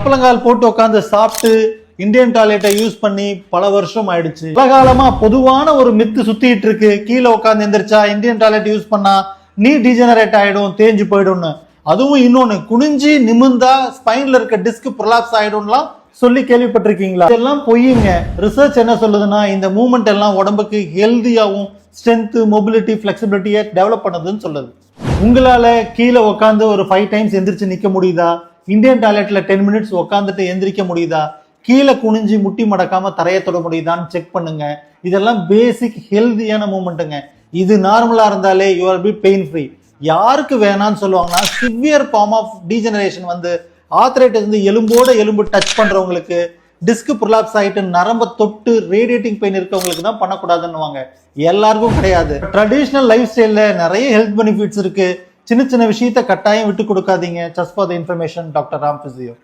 சப்பளங்கால் போட்டு உட்காந்து சாப்பிட்டு இந்தியன் டாய்லெட்டை யூஸ் பண்ணி பல வருஷம் ஆயிடுச்சு. பல காலமா பொதுவான ஒரு மித்து சுத்திட்டு இருக்கு, கீழே உட்காந்து எந்திரிச்சா இந்தியன் டாய்லெட் யூஸ் பண்ணா நீ டீஜெனரேட் ஆயிடும், தேஞ்சு போயிடும்னு. அதுவும் இன்னொன்னு, குனிஞ்சி நிமிந்தா ஸ்பைன்ல இருக்க டிஸ்க் ப்ரொலாப்ஸ் ஆயிடும்லாம் சொல்லி கேள்விப்பட்டிருக்கீங்களா? இதெல்லாம் பொய்யுங்க. ரிசர்ச் என்ன சொல்லுதுன்னா, இந்த மூவ்மெண்ட் எல்லாம் உடம்புக்கு ஹெல்தியாவும் ஸ்ட்ரென்த், மொபிலிட்டி, ஃபிளெக்சிபிலிட்டியை டெவலப் பண்ணுதுன்னு சொல்லுது. உங்களால கீழே உட்காந்து ஒரு 5 டைம்ஸ் எந்திரிச்சு நிக்க முடியுதா? இந்தியன் டாய்லெட்ல 10 மினிட்ஸ் உட்காந்துட்டு எந்திரிக்க முடியுதா? கீழே குனிஞ்சு முட்டி மடக்காம தரையை தொட முடியுதான்னு செக் பண்ணுங்க. இதெல்லாம் பேசிக் ஹெல்தியான மூவ்மெண்ட்டுங்க. இது நார்மலா இருந்தாலே you are be pain free. யாருக்கு வேணான்னு சொல்லுவாங்கன்னா, சிவியர் ஃபார்ம் ஆஃப் டீஜெனரேஷன் வந்து ஆர்த்ரைட்டிஸ் வந்து எலும்போட எலும்பு டச் பண்றவங்களுக்கு, டிஸ்க் ப்ரொலாப்ஸ் ஆயிட்டு நரம்ப தொட்டு ரேடியேட்டிங் பெயின் இருக்கவங்களுக்கு தான் பண்ணக்கூடாதுன்னுவாங்க. எல்லாருக்கும் கிடையாது. ட்ரெடிஷ்னல் லைஃப் ஸ்டைல்ல நிறைய ஹெல்த் பெனிஃபிட்ஸ் இருக்கு. சின்ன சின்ன விஷயத்த கட்டாயம் விட்டு கொடுக்காதீங்க. Just for the information, doctor Ram physio.